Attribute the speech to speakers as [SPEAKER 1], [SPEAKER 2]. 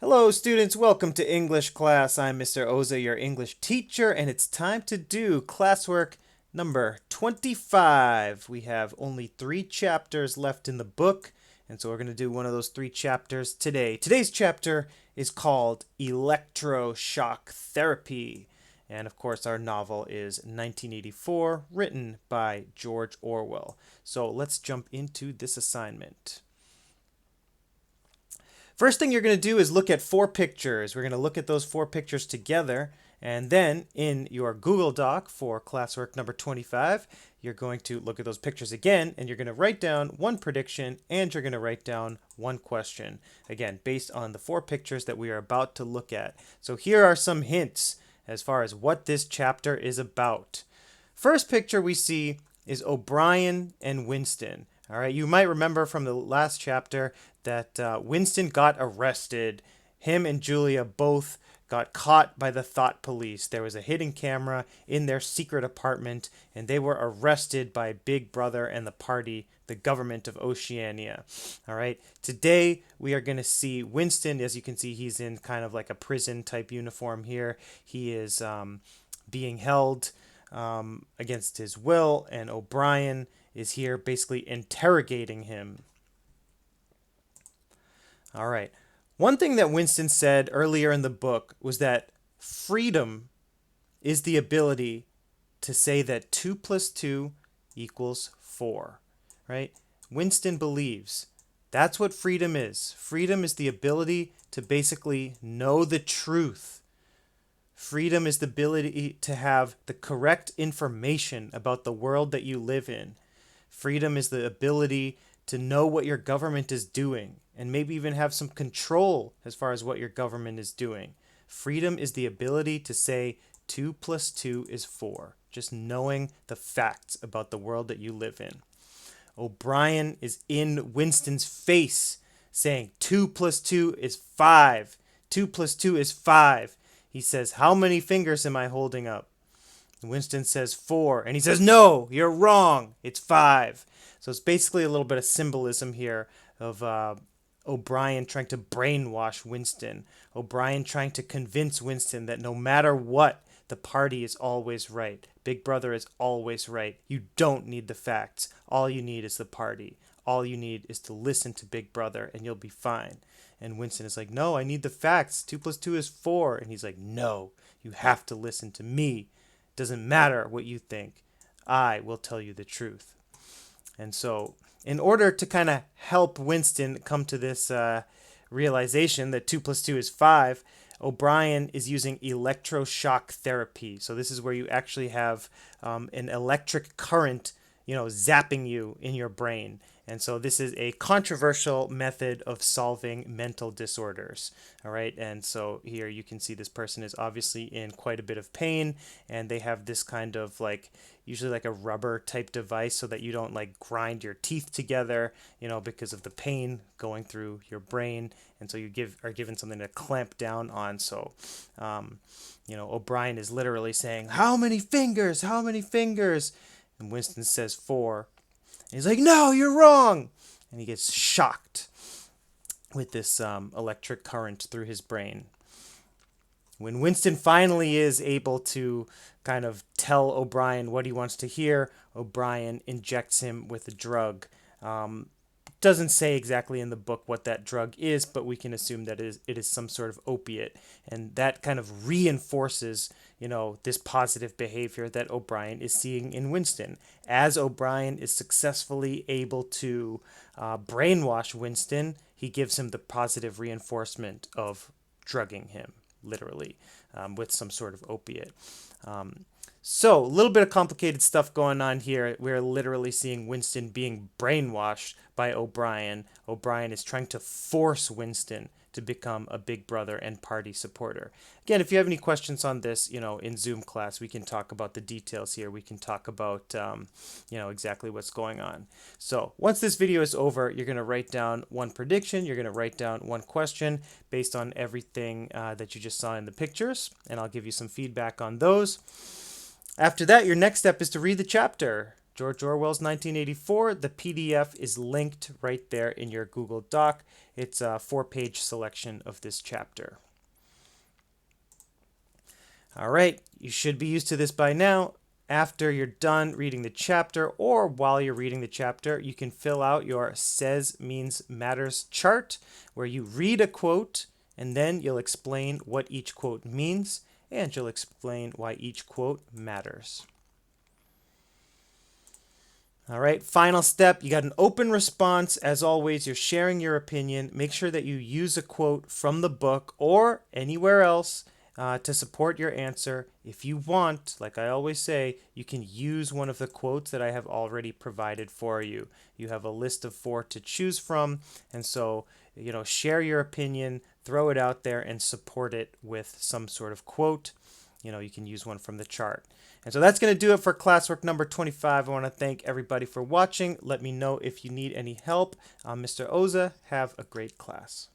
[SPEAKER 1] Hello students, welcome to English class. I'm Mr. Oza, your English teacher, and it's time to do classwork number 25. We have only 3 chapters left in the book, and so we're going to do one of those 3 chapters today. Today's chapter is called Electroshock Therapy. And of course, our novel is 1984, written by George Orwell. So let's jump into this assignment. First thing you're going to do is look at 4 pictures. We're going to look at those 4 pictures together. And then in your Google Doc for classwork number 25, you're going to look at those pictures again, and you're going to write down 1 prediction, and you're going to write down 1 question. Again, based on the 4 pictures that we are about to look at. So here are some hints as far as what this chapter is about. First picture we see is O'Brien and Winston. All right, you might remember from the last chapter that Winston got arrested. Him and Julia both got caught by the thought police. There was a hidden camera in their secret apartment, and they were arrested by Big Brother and the party, the government of Oceania. All right, today we are going to see Winston. As you can see, he's in kind of like a prison type uniform here. He is being held against his will, and O'Brien is here basically interrogating him. All right. One thing that Winston said earlier in the book was that freedom is the ability to say that 2 plus 2 equals 4, right? Winston believes that's what freedom is. Freedom is the ability to basically know the truth. Freedom is the ability to have the correct information about the world that you live in. Freedom is the ability to know what your government is doing and maybe even have some control as far as what your government is doing. Freedom is the ability to say 2 plus 2 is 4. Just knowing the facts about the world that you live in. O'Brien is in Winston's face saying 2 plus 2 is 5. 2 plus 2 is 5. He says, "How many fingers am I holding up?" Winston says 4, and he says, "No, you're wrong. It's 5. So it's basically a little bit of symbolism here of O'Brien trying to brainwash Winston. O'Brien trying to convince Winston that no matter what, the party is always right. Big Brother is always right. You don't need the facts. All you need is the party. All you need is to listen to Big Brother, and you'll be fine." And Winston is like, "No, I need the facts. 2 plus 2 is 4. And he's like, "No, you have to listen to me. Doesn't matter what you think. I will tell you the truth." And so in order to kind of help Winston come to this realization that 2 plus 2 is 5, O'Brien is using electroshock therapy. So this is where you actually have an electric current, zapping you in your brain. And so this is a controversial method of solving mental disorders. All right. And so here you can see this person is obviously in quite a bit of pain, and they have this kind of usually like a rubber type device so that you don't grind your teeth together, because of the pain going through your brain. And so you are given something to clamp down on. So, O'Brien is literally saying, "How many fingers? How many fingers?" And Winston says 4. And he's like, "No, you're wrong." And he gets shocked with this electric current through his brain. When Winston finally is able to kind of tell O'Brien what he wants to hear, O'Brien injects him with a drug. Doesn't say exactly in the book what that drug is, but we can assume that it is some sort of opiate. And that kind of reinforces, this positive behavior that O'Brien is seeing in Winston. As O'Brien is successfully able to brainwash Winston, he gives him the positive reinforcement of drugging him, literally, with some sort of opiate. So, a little bit of complicated stuff going on here. We're literally seeing Winston being brainwashed by O'Brien. O'Brien is trying to force Winston to become a Big Brother and party supporter. Again, if you have any questions on this, in Zoom class, we can talk about the details here. We can talk about, exactly what's going on. So once this video is over, you're going to write down 1 prediction. You're going to write down 1 question based on everything that you just saw in the pictures, and I'll give you some feedback on those. After that, your next step is to read the chapter. George Orwell's 1984. The PDF is linked right there in your Google Doc. It's a 4-page selection of this chapter. All right, you should be used to this by now. After you're done reading the chapter or while you're reading the chapter, you can fill out your Says Means Matters chart where you read a quote and then you'll explain what each quote means and you'll explain why each quote matters. All right, final step, you got an open response. As always, you're sharing your opinion. Make sure that you use a quote from the book or anywhere else to support your answer. If you want, like I always say, you can use one of the quotes that I have already provided for you. You have a list of 4 to choose from, and so, share your opinion, throw it out there, and support it with some sort of quote. You can use one from the chart. And so that's going to do it for classwork number 25. I want to thank everybody for watching. Let me know if you need any help. Mr. Oza, have a great class.